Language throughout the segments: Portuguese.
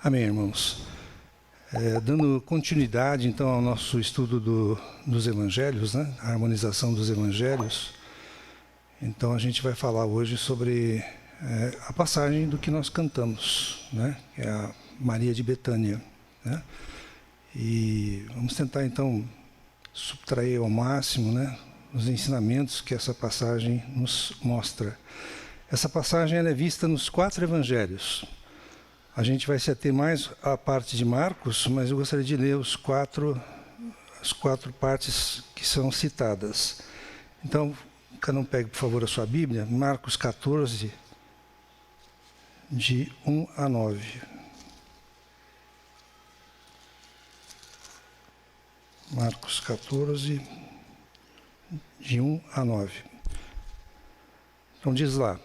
Amém, irmãos. Dando continuidade, então, ao nosso estudo dos evangelhos, né? A harmonização dos evangelhos. Então, a gente vai falar hoje sobre a passagem do que nós cantamos, né? Que é a Maria de Betânia, né? E vamos tentar, então, subtrair ao máximo, né, os ensinamentos que essa passagem nos mostra. Essa passagem ela é vista nos 4 evangelhos. A gente vai se ater mais à parte de Marcos, mas eu gostaria de ler as quatro partes que são citadas. Então, cada um pegue, por favor, a sua Bíblia, Marcos 14, de 1 a 9. Marcos 14, de 1 a 9. Então diz lá: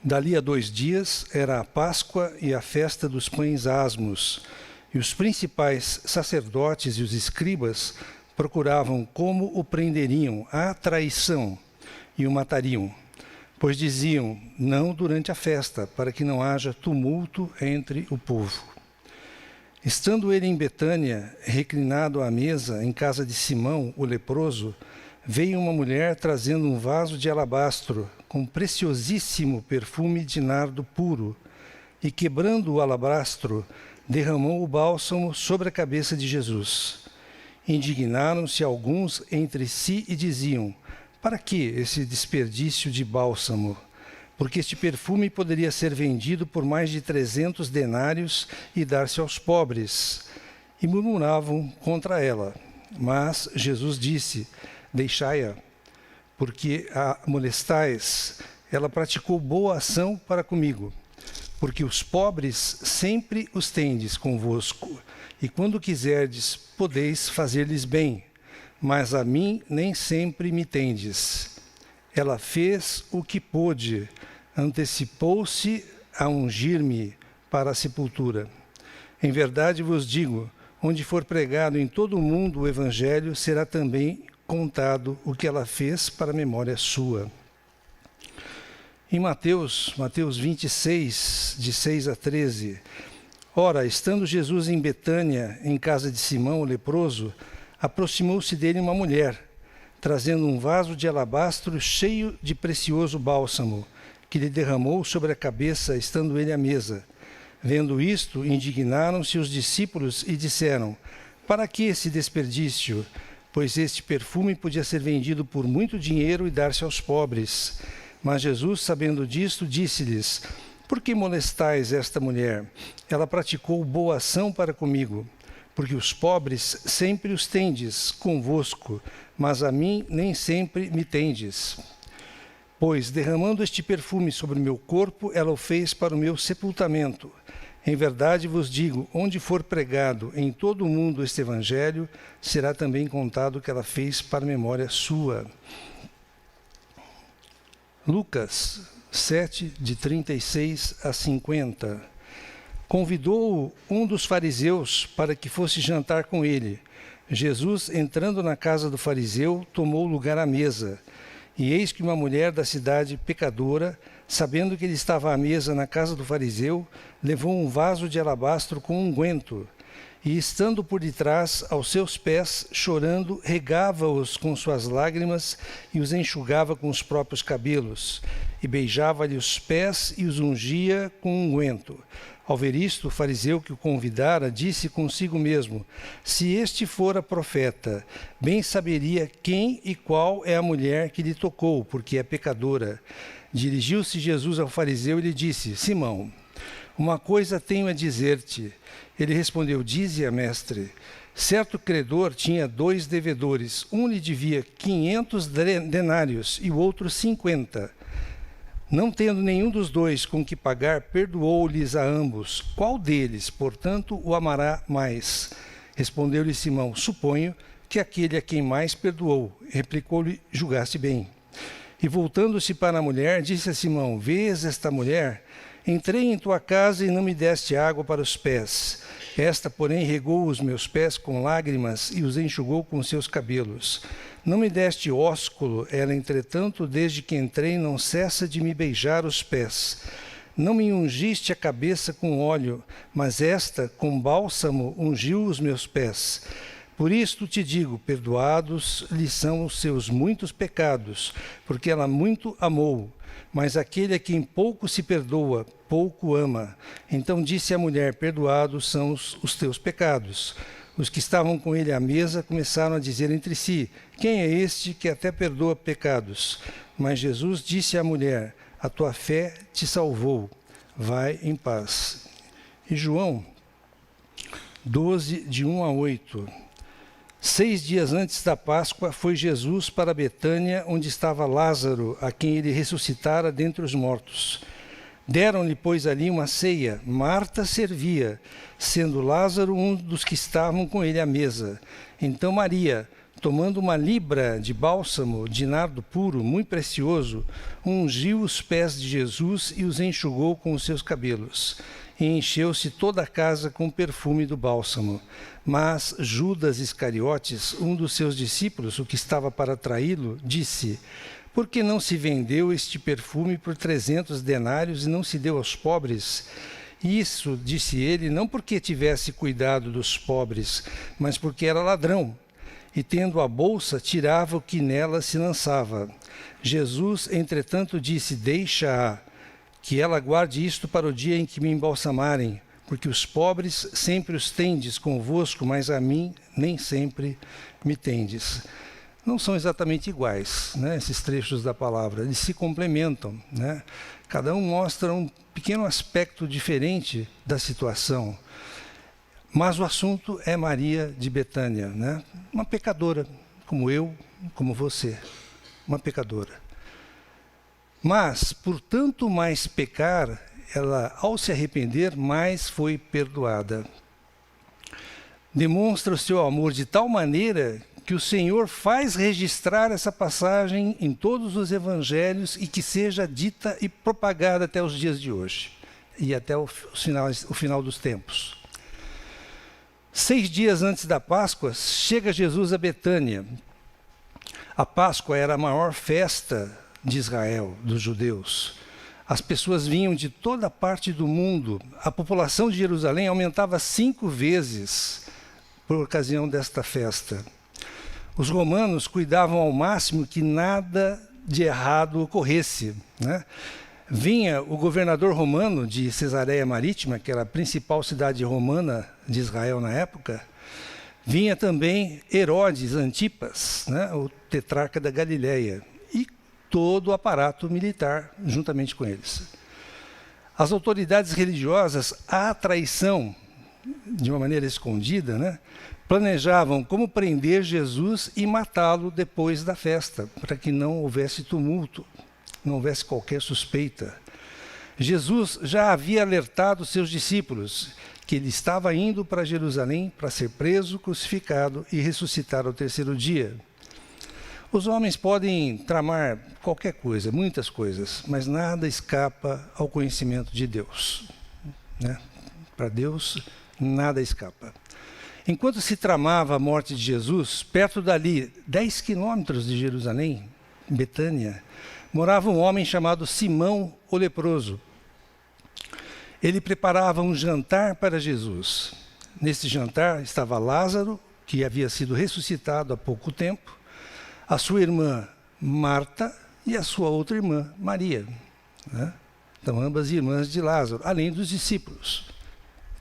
Dali a 2 dias era a Páscoa e a festa dos pães asmos, e os principais sacerdotes e os escribas procuravam como o prenderiam à traição e o matariam, pois diziam: não durante a festa, para que não haja tumulto entre o povo. Estando ele em Betânia, reclinado à mesa, em casa de Simão, o leproso, veio uma mulher trazendo um vaso de alabastro com preciosíssimo perfume de nardo puro, e quebrando o alabastro, derramou o bálsamo sobre a cabeça de Jesus. Indignaram-se alguns entre si e diziam: para que esse desperdício de bálsamo? Porque este perfume poderia ser vendido por mais de 300 denários e dar-se aos pobres. E murmuravam contra ela. Mas Jesus disse: deixai-a, porque a molestais. Ela praticou boa ação para comigo. Porque os pobres sempre os tendes convosco, e quando quiserdes, podeis fazer-lhes bem, mas a mim nem sempre me tendes. Ela fez o que pôde, antecipou-se a ungir-me para a sepultura. Em verdade vos digo, onde for pregado em todo o mundo o Evangelho, será também contado o que ela fez para a memória sua. Em Mateus 26, de 6 a 13, ora, estando Jesus em Betânia, em casa de Simão, o leproso, aproximou-se dele uma mulher, trazendo um vaso de alabastro cheio de precioso bálsamo, que lhe derramou sobre a cabeça, estando ele à mesa. Vendo isto, indignaram-se os discípulos e disseram: para que esse desperdício? Pois este perfume podia ser vendido por muito dinheiro e dar-se aos pobres. Mas Jesus, sabendo disto, disse-lhes: por que molestais esta mulher? Ela praticou boa ação para comigo. Porque os pobres sempre os tendes convosco, mas a mim nem sempre me tendes. Pois, derramando este perfume sobre o meu corpo, ela o fez para o meu sepultamento. Em verdade vos digo, onde for pregado em todo o mundo este Evangelho, será também contado o que ela fez para a memória sua. Lucas 7, de 36 a 50. Convidou-o um dos fariseus para que fosse jantar com ele. Jesus, entrando na casa do fariseu, tomou lugar à mesa. E eis que uma mulher da cidade pecadora, sabendo que ele estava à mesa na casa do fariseu, levou um vaso de alabastro com unguento, e estando por detrás aos seus pés, chorando, regava-os com suas lágrimas e os enxugava com os próprios cabelos, e beijava-lhe os pés e os ungia com unguento. Ao ver isto, o fariseu que o convidara disse consigo mesmo: se este fora profeta, bem saberia quem e qual é a mulher que lhe tocou, porque é pecadora. Dirigiu-se Jesus ao fariseu e lhe disse: Simão, uma coisa tenho a dizer-te. Ele respondeu: dize-a, mestre. Certo credor tinha 2 devedores. Um lhe devia 500 denários e o outro 50. Não tendo nenhum dos 2 com que pagar, perdoou-lhes a ambos. Qual deles, portanto, o amará mais? Respondeu-lhe Simão: suponho que aquele a quem mais perdoou. Replicou-lhe: julgaste bem. E voltando-se para a mulher, disse a Simão: vês esta mulher? Entrei em tua casa e não me deste água para os pés. Esta, porém, regou os meus pés com lágrimas e os enxugou com seus cabelos. Não me deste ósculo, ela, entretanto, desde que entrei, não cessa de me beijar os pés. Não me ungiste a cabeça com óleo, mas esta, com bálsamo, ungiu os meus pés. Por isto te digo, perdoados lhe são os seus muitos pecados, porque ela muito amou. Mas aquele a quem pouco se perdoa, pouco ama. Então disse a mulher, perdoados são os teus pecados. Os que estavam com ele à mesa começaram a dizer entre si, quem é este que até perdoa pecados? Mas Jesus disse à mulher, a tua fé te salvou, vai em paz. E João 12, de 1 a 8. 6 dias antes da Páscoa, foi Jesus para Betânia, onde estava Lázaro, a quem ele ressuscitara dentre os mortos. Deram-lhe, pois, ali uma ceia. Marta servia, sendo Lázaro um dos que estavam com ele à mesa. Então Maria, tomando uma libra de bálsamo de nardo puro, muito precioso, ungiu os pés de Jesus e os enxugou com os seus cabelos. E encheu-se toda a casa com o perfume do bálsamo. Mas Judas Iscariotes, um dos seus discípulos, o que estava para traí-lo, disse, por que não se vendeu este perfume por 300 denários e não se deu aos pobres? Isso, disse ele, não porque tivesse cuidado dos pobres, mas porque era ladrão. E tendo a bolsa, tirava o que nela se lançava. Jesus, entretanto, disse, deixa-a, que ela guarde isto para o dia em que me embalsamarem, porque os pobres sempre os tendes convosco, mas a mim nem sempre me tendes. Não são exatamente iguais, né, esses trechos da palavra, eles se complementam, né? Cada um mostra um pequeno aspecto diferente da situação. Mas o assunto é Maria de Betânia, né? Uma pecadora, como eu, como você, uma pecadora. Mas, por tanto mais pecar, ela, ao se arrepender, mais foi perdoada. Demonstra o seu amor de tal maneira que o Senhor faz registrar essa passagem em todos os evangelhos e que seja dita e propagada até os dias de hoje e até o final dos tempos. 6 dias antes da Páscoa, chega Jesus a Betânia. A Páscoa era a maior festa de Israel, dos judeus. As pessoas vinham de toda parte do mundo. A população de Jerusalém aumentava 5 vezes por ocasião desta festa. Os romanos cuidavam ao máximo que nada de errado ocorresse, né? Vinha o governador romano de Cesareia Marítima, que era a principal cidade romana de Israel na época. Vinha também Herodes Antipas, né, o tetrarca da Galileia, e todo o aparato militar juntamente com eles. As autoridades religiosas, à traição, de uma maneira escondida, né, planejavam como prender Jesus e matá-lo depois da festa, para que não houvesse tumulto, não houvesse qualquer suspeita. Jesus já havia alertado seus discípulos que ele estava indo para Jerusalém para ser preso, crucificado e ressuscitar ao 3º dia. Os homens podem tramar qualquer coisa, muitas coisas, mas nada escapa ao conhecimento de Deus, né? Para Deus, nada escapa. Enquanto se tramava a morte de Jesus, perto dali, 10 quilômetros de Jerusalém, em Betânia, morava um homem chamado Simão o leproso. Ele preparava um jantar para Jesus. Nesse jantar estava Lázaro, que havia sido ressuscitado há pouco tempo, a sua irmã Marta e a sua outra irmã Maria, né? Então, ambas irmãs de Lázaro, além dos discípulos,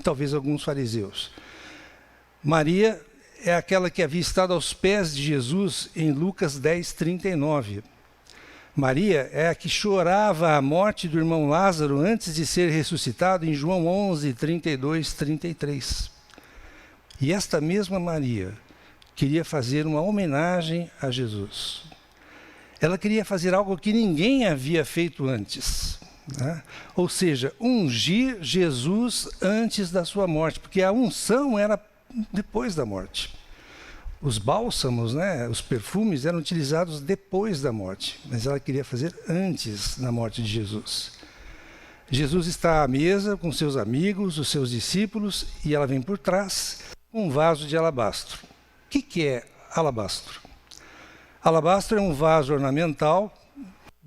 talvez alguns fariseus. Maria é aquela que havia estado aos pés de Jesus em Lucas 10, 39. Maria é a que chorava a morte do irmão Lázaro antes de ser ressuscitado em João 11, 32, 33. E esta mesma Maria queria fazer uma homenagem a Jesus. Ela queria fazer algo que ninguém havia feito antes, né? Ou seja, ungir Jesus antes da sua morte, porque a unção era depois da morte. Os bálsamos, né, os perfumes eram utilizados depois da morte, mas ela queria fazer antes da morte de Jesus. Jesus está à mesa com seus amigos, os seus discípulos, e ela vem por trás com um vaso de alabastro. O que é alabastro? Alabastro é um vaso ornamental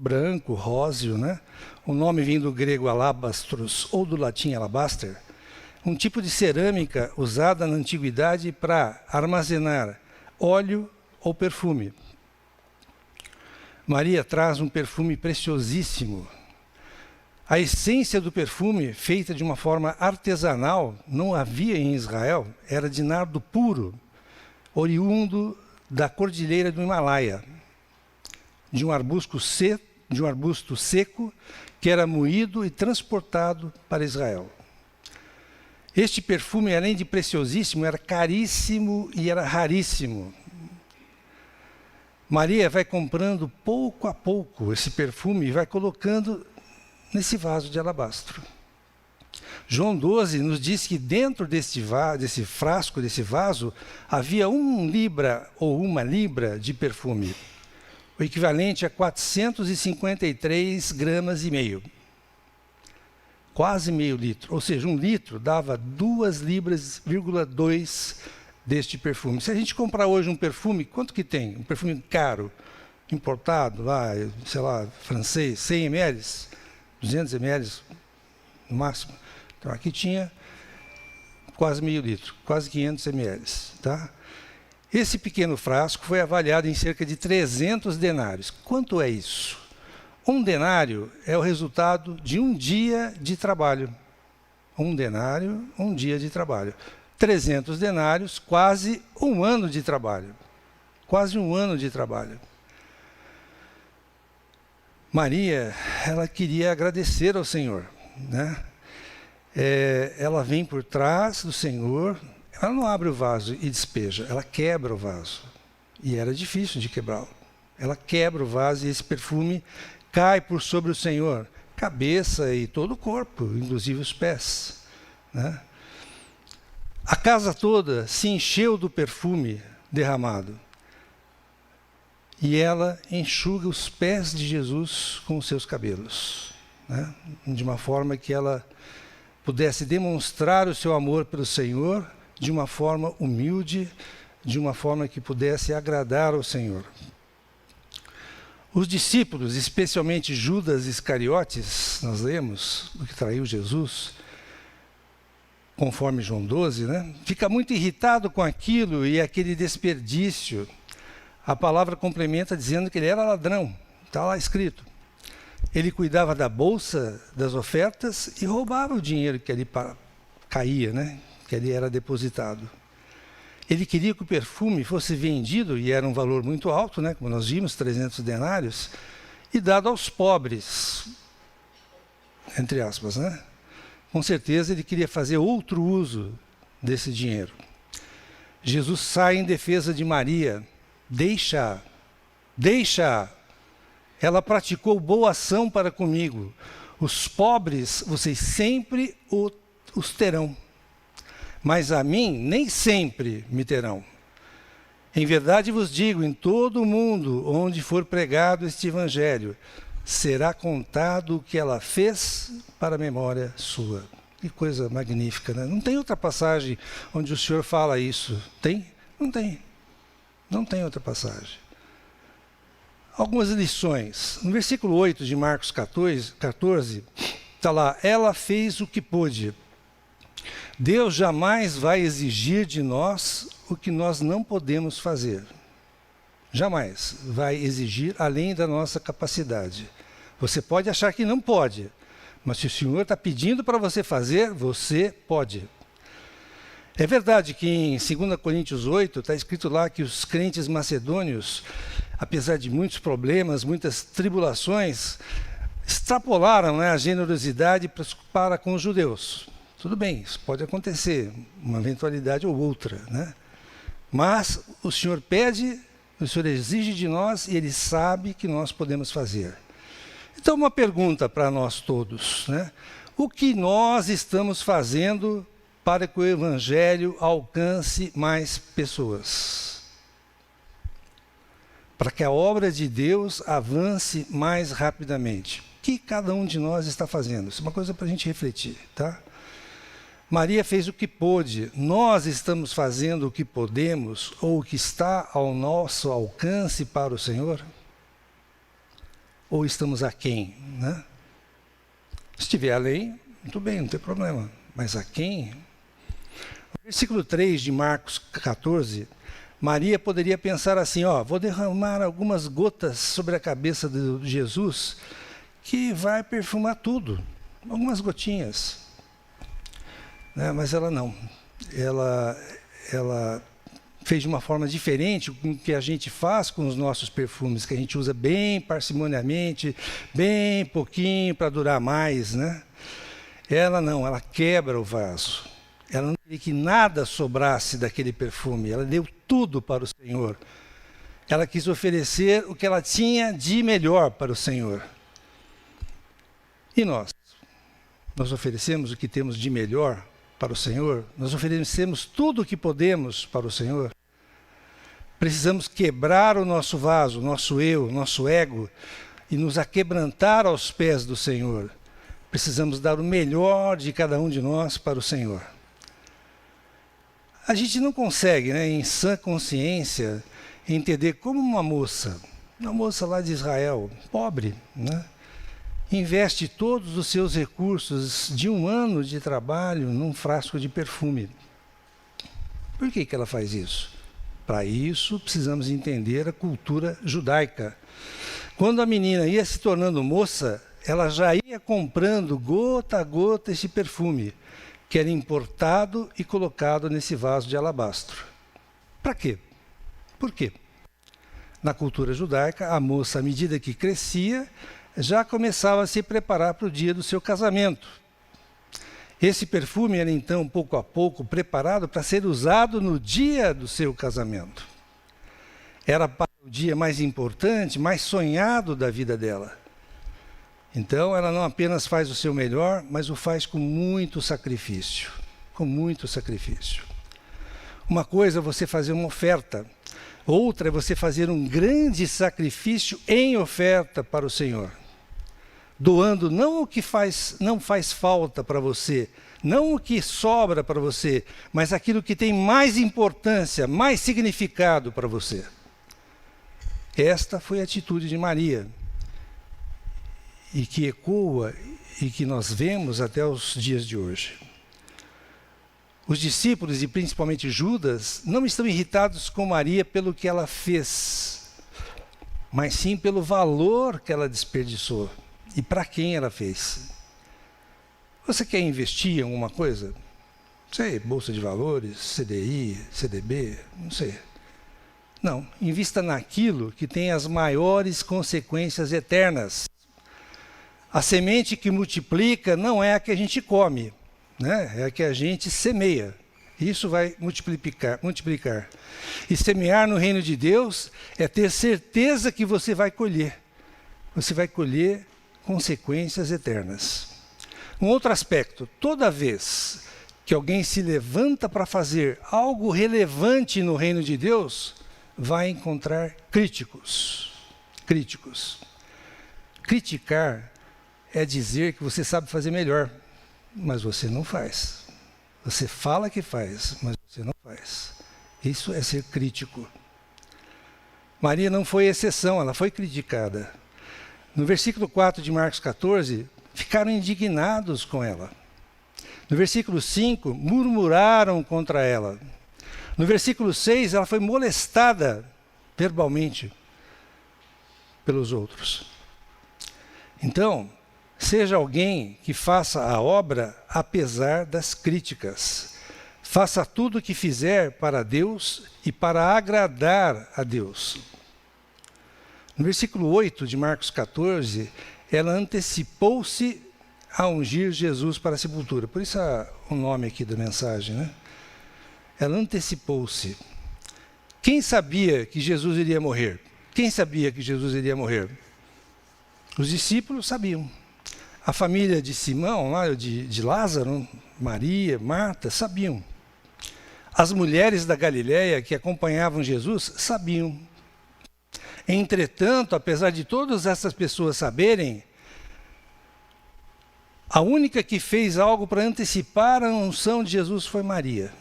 branco, róseo, né? O nome vem do grego alabastros ou do latim alabaster, um tipo de cerâmica usada na antiguidade para armazenar óleo ou perfume. Maria traz um perfume preciosíssimo. A essência do perfume, feita de uma forma artesanal, não havia em Israel, era de nardo puro, oriundo da cordilheira do Himalaia, de um arbusto seco que era moído e transportado para Israel. Este perfume, além de preciosíssimo, era caríssimo e era raríssimo. Maria vai comprando pouco a pouco esse perfume e vai colocando nesse vaso de alabastro. João 12 nos diz que dentro desse frasco, desse vaso, havia 1 libra ou 1 libra de perfume, o equivalente a 453 gramas e meio. Quase meio litro, ou seja, 1 litro dava 2,2 libras deste perfume. Se a gente comprar hoje um perfume, quanto que tem? Um perfume caro, importado, lá, sei lá, francês, 100 ml, 200 ml no máximo. Então aqui tinha quase meio litro, quase 500 ml. Tá? Esse pequeno frasco foi avaliado em cerca de 300 denários. Quanto é isso? 1 denário é o resultado de 1 dia de trabalho. 1 denário, 1 dia de trabalho. 300 denários, quase 1 ano de trabalho. Quase 1 ano de trabalho. Maria, ela queria agradecer ao Senhor, né? Ela vem por trás do Senhor, ela não abre o vaso e despeja, ela quebra o vaso. E era difícil de quebrá-lo. Ela quebra o vaso e esse perfume cai por sobre o Senhor, cabeça e todo o corpo, inclusive os pés, né? A casa toda se encheu do perfume derramado. E ela enxuga os pés de Jesus com os seus cabelos, né? De uma forma que ela pudesse demonstrar o seu amor pelo Senhor de uma forma humilde, de uma forma que pudesse agradar ao Senhor. Os discípulos, especialmente Judas Iscariotes, nós lemos, o que traiu Jesus, conforme João 12, né? Fica muito irritado com aquilo e aquele desperdício. A palavra complementa dizendo que ele era ladrão, está lá escrito. Ele cuidava da bolsa das ofertas e roubava o dinheiro que ali caía, né? Que ali era depositado. Ele queria que o perfume fosse vendido, e era um valor muito alto, né? Como nós vimos, 300 denários, e dado aos pobres, entre aspas, né? Com certeza ele queria fazer outro uso desse dinheiro. Jesus sai em defesa de Maria. Deixa. Ela praticou boa ação para comigo. Os pobres vocês sempre os terão, mas a mim nem sempre me terão. Em verdade vos digo, em todo o mundo onde for pregado este evangelho, será contado o que ela fez para a memória sua. Que coisa magnífica, né? Não tem outra passagem onde o Senhor fala isso. Tem? Não tem. Não tem outra passagem. Algumas lições. No versículo 8 de Marcos 14, está lá, ela fez o que pôde. Deus jamais vai exigir de nós o que nós não podemos fazer. Jamais vai exigir além da nossa capacidade. Você pode achar que não pode, mas se o Senhor está pedindo para você fazer, você pode. É verdade que em 2 Coríntios 8 está escrito lá que os crentes macedônios, apesar de muitos problemas, muitas tribulações, extrapolaram, né, a generosidade para com os judeus. Tudo bem, isso pode acontecer, uma eventualidade ou outra, né? Mas o Senhor pede, o Senhor exige de nós e Ele sabe que nós podemos fazer. Então, uma pergunta para nós todos, né? O que nós estamos fazendo para que o Evangelho alcance mais pessoas? Para que a obra de Deus avance mais rapidamente. O que cada um de nós está fazendo? Isso é uma coisa para a gente refletir, tá? Maria fez o que pôde. Nós estamos fazendo o que podemos ou o que está ao nosso alcance para o Senhor? ou estamos aquém, né? Se estiver além, muito bem, não tem problema. Mas aquém? Versículo 3 de Marcos 14, Maria poderia pensar assim, vou derramar algumas gotas sobre a cabeça de Jesus, que vai perfumar tudo, algumas gotinhas. Né? Mas ela não. Ela fez de uma forma diferente com o que a gente faz com os nossos perfumes, que a gente usa bem parcimoniamente, bem pouquinho para durar mais, né? Ela não, ela quebra o vaso. Ela não queria que nada sobrasse daquele perfume, ela deu tudo para o Senhor. Ela quis oferecer o que ela tinha de melhor para o Senhor. E nós? Nós oferecemos o que temos de melhor para o Senhor? Nós oferecemos tudo o que podemos para o Senhor? Precisamos quebrar o nosso vaso, nosso eu, nosso ego, e nos aquebrantar aos pés do Senhor. Precisamos dar o melhor de cada um de nós para o Senhor. A gente não consegue, né, em sã consciência, entender como uma moça lá de Israel, pobre, né, investe todos os seus recursos de um ano de trabalho num frasco de perfume. Por que ela faz isso? Para isso, precisamos entender a cultura judaica. Quando a menina ia se tornando moça, ela já ia comprando gota a gota esse perfume, que era importado e colocado nesse vaso de alabastro. Para quê? Por quê? Na cultura judaica, a moça, à medida que crescia, já começava a se preparar para o dia do seu casamento. Esse perfume era então, pouco a pouco, preparado para ser usado no dia do seu casamento. Era para o dia mais importante, mais sonhado da vida dela. Então, ela não apenas faz o seu melhor, mas o faz com muito sacrifício. Com muito sacrifício. Uma coisa é você fazer uma oferta. Outra é você fazer um grande sacrifício em oferta para o Senhor. Doando não o que não faz falta para você, não o que sobra para você, mas aquilo que tem mais importância, mais significado para você. Esta foi a atitude de Maria. E que ecoa e que nós vemos até os dias de hoje. Os discípulos, e principalmente Judas, não estão irritados com Maria pelo que ela fez, mas sim pelo valor que ela desperdiçou e para quem ela fez. Você quer investir em alguma coisa? Não sei, Bolsa de Valores, CDI, CDB, não sei. Não, invista naquilo que tem as maiores consequências eternas. A semente que multiplica não é a que a gente come, né? É a que a gente semeia. Isso vai multiplicar. E semear no reino de Deus é ter certeza que você vai colher. Você vai colher consequências eternas. Um outro aspecto, toda vez que alguém se levanta para fazer algo relevante no reino de Deus, vai encontrar críticos. Criticar é dizer que você sabe fazer melhor, mas você não faz. Você fala que faz, mas você não faz. Isso é ser crítico. Maria não foi exceção, ela foi criticada. No versículo 4 de Marcos 14, ficaram indignados com ela. No versículo 5, murmuraram contra ela. No versículo 6, ela foi molestada verbalmente pelos outros. Então, seja alguém que faça a obra apesar das críticas. Faça tudo o que fizer para Deus e para agradar a Deus. No versículo 8 de Marcos 14, ela antecipou-se a ungir Jesus para a sepultura. Por isso o nome aqui da mensagem, né? Ela antecipou-se. Quem sabia que Jesus iria morrer? Quem sabia que Jesus iria morrer? Os discípulos sabiam. A família de Simão, lá de Lázaro, Maria, Marta, sabiam. As mulheres da Galileia que acompanhavam Jesus sabiam. Entretanto, apesar de todas essas pessoas saberem, a única que fez algo para antecipar a unção de Jesus foi Maria.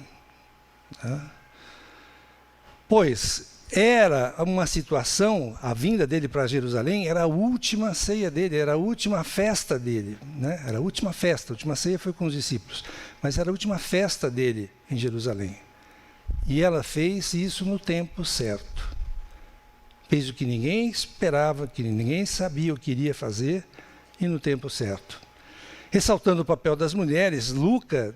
Pois era uma situação, a vinda dele para Jerusalém era a última ceia dele, era a última festa dele, né? Era a última festa, a última ceia foi com os discípulos, mas era a última festa dele em Jerusalém. E ela fez isso no tempo certo. Fez o que ninguém esperava, que ninguém sabia o que iria fazer, e no tempo certo. Ressaltando o papel das mulheres, Lucas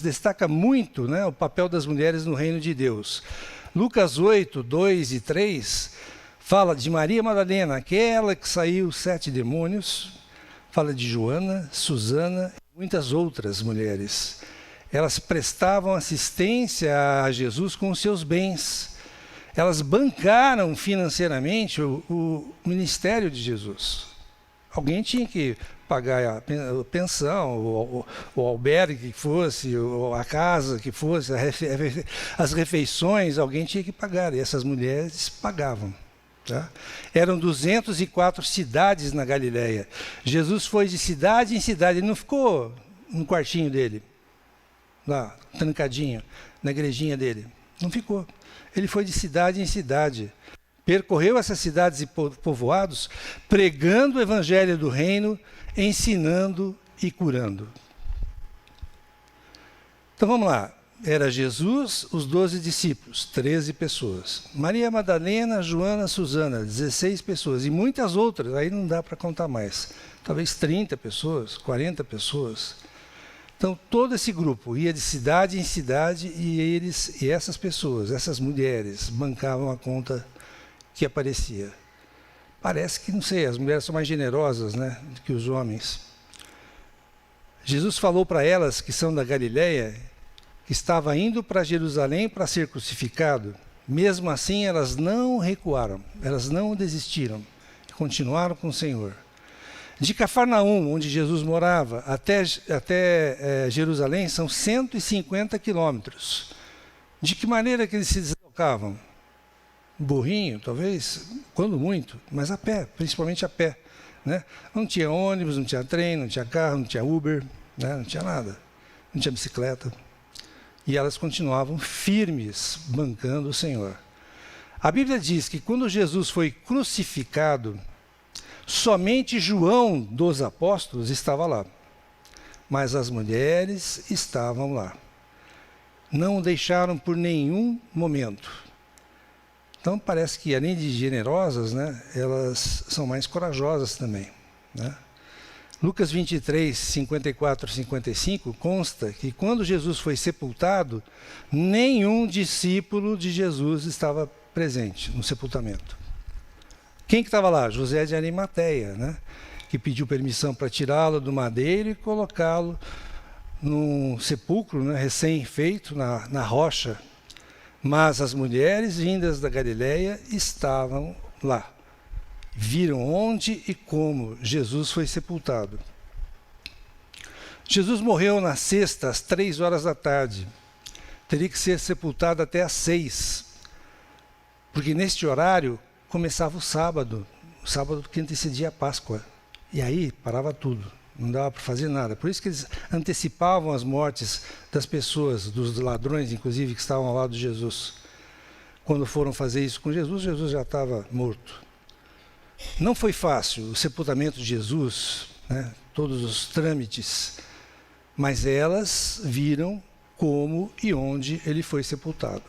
destaca muito, né, o papel das mulheres no reino de Deus. Lucas 8, 2 e 3, fala de Maria Madalena, aquela que saiu 7 demônios, fala de Joana, Susana e muitas outras mulheres. Elas prestavam assistência a Jesus com os seus bens. Elas bancaram financeiramente o ministério de Jesus. Alguém tinha que pagar a pensão, o albergue que fosse, a casa que fosse, as refeições, alguém tinha que pagar, e essas mulheres pagavam. Tá? Eram 204 cidades na Galileia. Jesus foi de cidade em cidade, ele não ficou no quartinho dele, lá, trancadinho, na igrejinha dele. Não ficou. Ele foi de cidade em cidade. Percorreu essas cidades e povoados, pregando o evangelho do reino, ensinando e curando. Então vamos lá. Era Jesus, os 12 discípulos, 13 pessoas. Maria Madalena, Joana, Susana, 16 pessoas. E muitas outras, aí não dá para contar mais. Talvez 30 pessoas, 40 pessoas. Então todo esse grupo ia de cidade em cidade e essas pessoas, essas mulheres, bancavam a conta que aparecia. Parece que, não sei, as mulheres são mais generosas, né, do que os homens. Jesus falou para elas, que são da Galileia, que estava indo para Jerusalém para ser crucificado. Mesmo assim, elas não recuaram, elas não desistiram, continuaram com o Senhor. De Cafarnaum, onde Jesus morava, até Jerusalém, são 150 quilômetros. De que maneira que eles se deslocavam? Burrinho, talvez, quando muito, mas a pé, principalmente a pé. Né? Não tinha ônibus, não tinha trem, não tinha carro, não tinha Uber, né? Não tinha nada, não tinha bicicleta. E elas continuavam firmes, bancando o Senhor. A Bíblia diz que quando Jesus foi crucificado, somente João dos apóstolos estava lá, mas as mulheres estavam lá. Não o deixaram por nenhum momento. Então parece que, além de generosas, né, elas são mais corajosas também. Né? Lucas 23, 54 e 55 consta que quando Jesus foi sepultado, nenhum discípulo de Jesus estava presente no sepultamento. Quem que estava lá? José de Arimateia, né, que pediu permissão para tirá-lo do madeiro e colocá-lo num sepulcro, né, recém-feito na rocha. Mas as mulheres vindas da Galileia estavam lá. Viram onde e como Jesus foi sepultado. Jesus morreu na sexta, às 3 horas da tarde. Teria que ser sepultado até às 6. Porque neste horário começava o sábado que antecedia a Páscoa. E aí parava tudo. Não dava para fazer nada. Por isso que eles antecipavam as mortes das pessoas, dos ladrões, inclusive, que estavam ao lado de Jesus. Quando foram fazer isso com Jesus, Jesus já estava morto. Não foi fácil o sepultamento de Jesus, né, todos os trâmites, mas elas viram como e onde ele foi sepultado.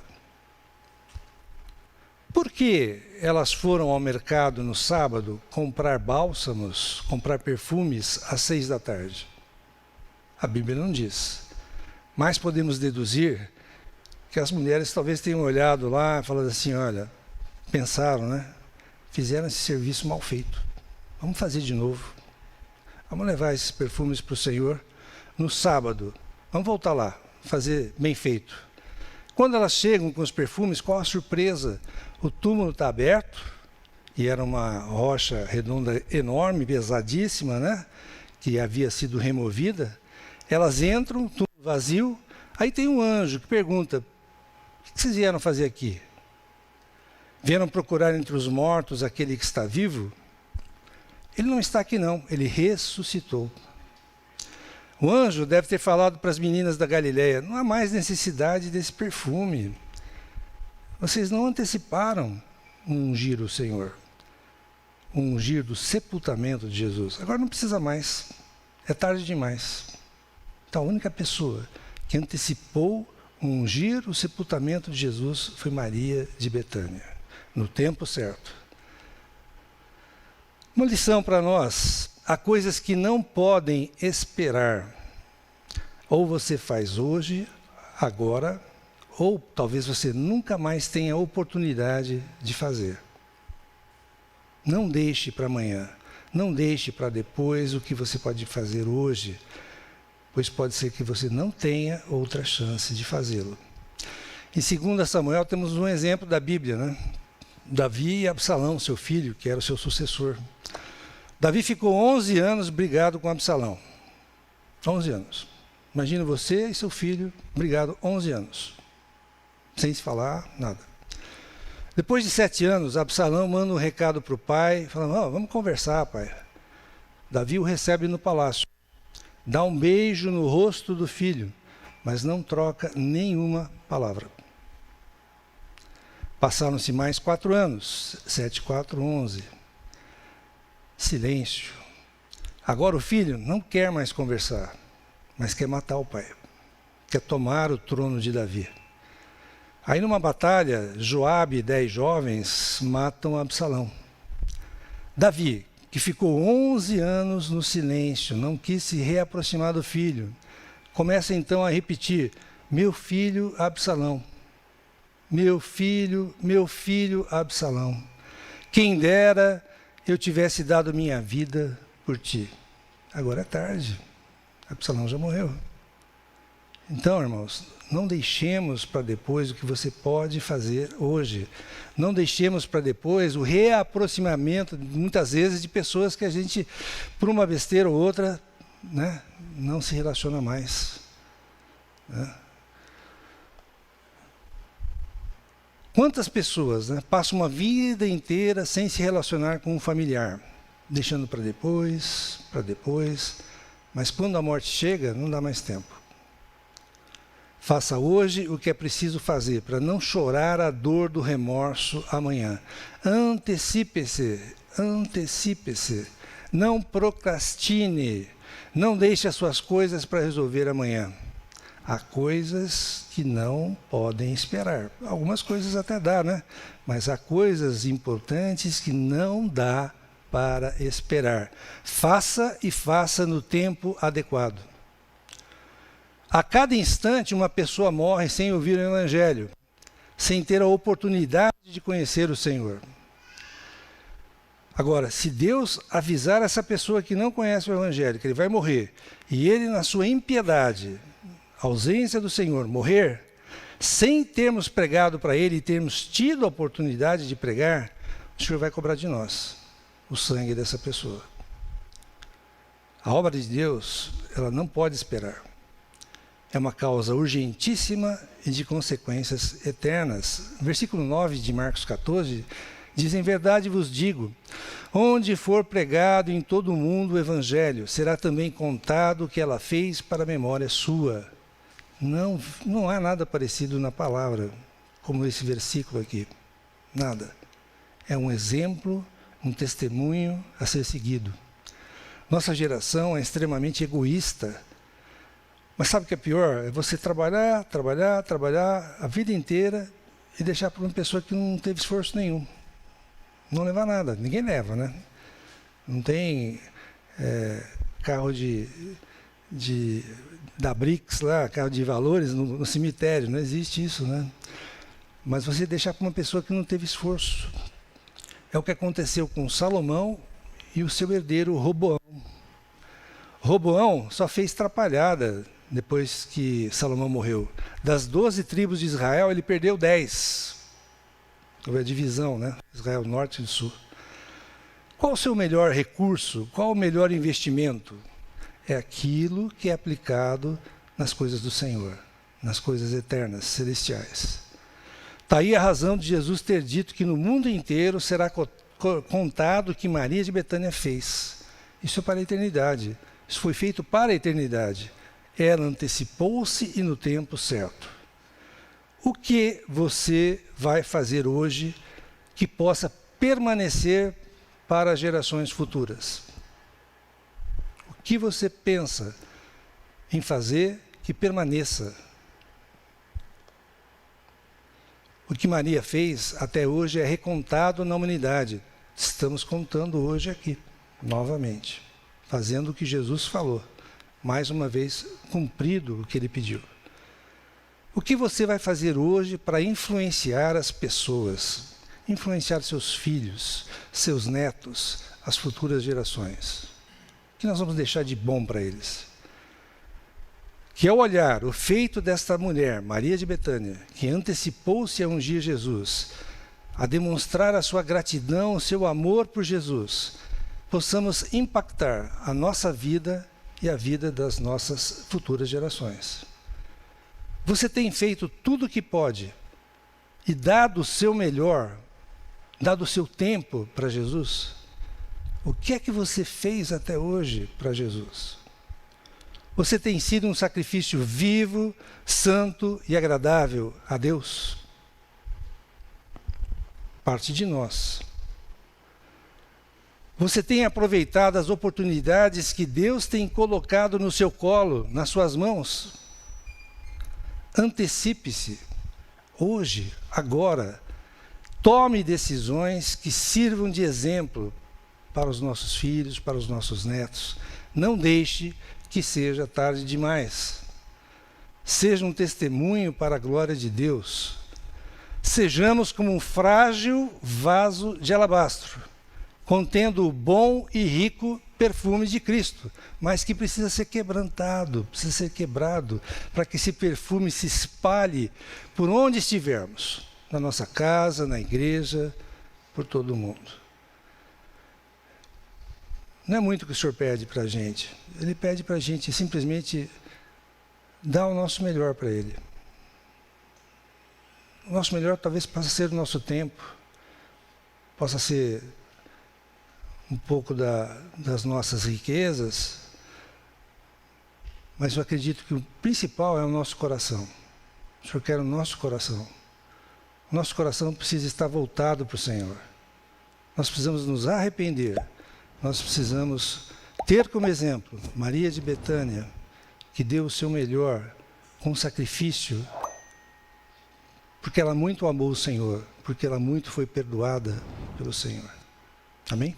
Por que elas foram ao mercado no sábado comprar bálsamos, comprar perfumes às 6 da tarde? A Bíblia não diz. Mas podemos deduzir que as mulheres talvez tenham olhado lá e falado assim, olha, pensaram, né? Fizeram esse serviço mal feito. Vamos fazer de novo. Vamos levar esses perfumes para o Senhor no sábado. Vamos voltar lá, fazer bem feito. Quando elas chegam com os perfumes, qual a surpresa? O túmulo está aberto, e era uma rocha redonda enorme, pesadíssima, né? Que havia sido removida. Elas entram, túmulo vazio, aí tem um anjo que pergunta, o que vocês vieram fazer aqui? Vieram procurar entre os mortos aquele que está vivo? Ele não está aqui não, ele ressuscitou. O anjo deve ter falado para as meninas da Galileia, não há mais necessidade desse perfume. Vocês não anteciparam ungir o Senhor, ungir do sepultamento de Jesus. Agora não precisa mais, é tarde demais. Então a única pessoa que antecipou ungir o sepultamento de Jesus foi Maria de Betânia, no tempo certo. Uma lição para nós: há coisas que não podem esperar. Ou você faz hoje, agora, ou talvez você nunca mais tenha a oportunidade de fazer. Não deixe para amanhã, não deixe para depois o que você pode fazer hoje, pois pode ser que você não tenha outra chance de fazê-lo. Em 2 Samuel temos um exemplo da Bíblia, né? Davi e Absalão, seu filho, que era o seu sucessor. Davi ficou 11 anos brigado com Absalão. 11 anos. Imagina você e seu filho brigado 11 anos. Sem se falar nada. Depois de 7 anos, Absalão manda um recado para o pai, falando: vamos conversar, pai. Davi o recebe no palácio. Dá um beijo no rosto do filho, mas não troca nenhuma palavra. Passaram-se mais 4 anos, 7, 4, 11. Silêncio. Agora o filho não quer mais conversar, mas quer matar o pai. Quer tomar o trono de Davi. Aí numa batalha, Joabe e 10 jovens matam Absalão. Davi, que ficou 11 anos no silêncio, não quis se reaproximar do filho, começa então a repetir: meu filho Absalão, meu filho Absalão, quem dera eu tivesse dado minha vida por ti. Agora é tarde, Absalão já morreu. Então, irmãos, não deixemos para depois o que você pode fazer hoje. Não deixemos para depois o reaproximamento, muitas vezes, de pessoas que a gente, por uma besteira ou outra, né, não se relaciona mais. Né? Quantas pessoas, né, passam uma vida inteira sem se relacionar com um familiar, deixando para depois, mas quando a morte chega, não dá mais tempo. Faça hoje o que é preciso fazer para não chorar a dor do remorso amanhã. Antecipe-se. Não procrastine. Não deixe as suas coisas para resolver amanhã. Há coisas que não podem esperar. Algumas coisas até dá, né? Mas há coisas importantes que não dá para esperar. Faça e faça no tempo adequado. A cada instante, uma pessoa morre sem ouvir o Evangelho, sem ter a oportunidade de conhecer o Senhor. Agora, se Deus avisar essa pessoa que não conhece o Evangelho, que ele vai morrer, e ele, na sua impiedade, ausência do Senhor, morrer, sem termos pregado para ele e termos tido a oportunidade de pregar, o Senhor vai cobrar de nós o sangue dessa pessoa. A obra de Deus, ela não pode esperar. É uma causa urgentíssima e de consequências eternas. Versículo 9 de Marcos 14 diz: em verdade vos digo, onde for pregado em todo o mundo o Evangelho, será também contado o que ela fez para a memória sua. Não há nada parecido na palavra, como esse versículo aqui. Nada. É um exemplo, um testemunho a ser seguido. Nossa geração é extremamente egoísta. Mas sabe o que é pior? É você trabalhar a vida inteira e deixar para uma pessoa que não teve esforço nenhum. Não levar nada. Ninguém leva, né? Não tem carro da Brix lá, carro de valores no cemitério. Não existe isso, né? Mas você deixar para uma pessoa que não teve esforço. É o que aconteceu com Salomão e o seu herdeiro Roboão. Roboão só fez trapalhada depois que Salomão morreu. Das 12 tribos de Israel, ele perdeu 10. Houve a divisão, né? Israel norte e sul. Qual o seu melhor recurso? Qual o melhor investimento? É aquilo que é aplicado nas coisas do Senhor, nas coisas eternas, celestiais. Está aí a razão de Jesus ter dito que no mundo inteiro será contado o que Maria de Betânia fez. Isso é para a eternidade. Isso foi feito para a eternidade. Ela antecipou-se e no tempo certo. O que você vai fazer hoje que possa permanecer para gerações futuras? O que você pensa em fazer que permaneça? O que Maria fez até hoje é recontado na humanidade. Estamos contando hoje aqui, novamente, fazendo o que Jesus falou. Mais uma vez, cumprido o que ele pediu. O que você vai fazer hoje para influenciar as pessoas? Influenciar seus filhos, seus netos, as futuras gerações? O que nós vamos deixar de bom para eles? Que ao olhar o feito desta mulher, Maria de Betânia, que antecipou-se a ungir Jesus, a demonstrar a sua gratidão, o seu amor por Jesus, possamos impactar a nossa vida e a vida das nossas futuras gerações. Você tem feito tudo o que pode e dado o seu melhor, dado o seu tempo para Jesus? O que é que você fez até hoje para Jesus? Você tem sido um sacrifício vivo, santo e agradável a Deus? Parte de nós. Você tem aproveitado as oportunidades que Deus tem colocado no seu colo, nas suas mãos? Antecipe-se, hoje, agora. Tome decisões que sirvam de exemplo para os nossos filhos, para os nossos netos. Não deixe que seja tarde demais. Seja um testemunho para a glória de Deus. Sejamos como um frágil vaso de alabastro, contendo o bom e rico perfume de Cristo, mas que precisa ser quebrantado, precisa ser quebrado, para que esse perfume se espalhe por onde estivermos, na nossa casa, na igreja, por todo o mundo. Não é muito o que o Senhor pede para a gente. Ele pede para a gente simplesmente dar o nosso melhor para Ele. O nosso melhor talvez possa ser o nosso tempo, possa ser um pouco das nossas riquezas, mas eu acredito que o principal é o nosso coração. O Senhor quer o nosso coração. O nosso coração precisa estar voltado para o Senhor. Nós precisamos nos arrepender. Nós precisamos ter como exemplo Maria de Betânia, que deu o seu melhor com sacrifício, porque ela muito amou o Senhor, porque ela muito foi perdoada pelo Senhor. Amém?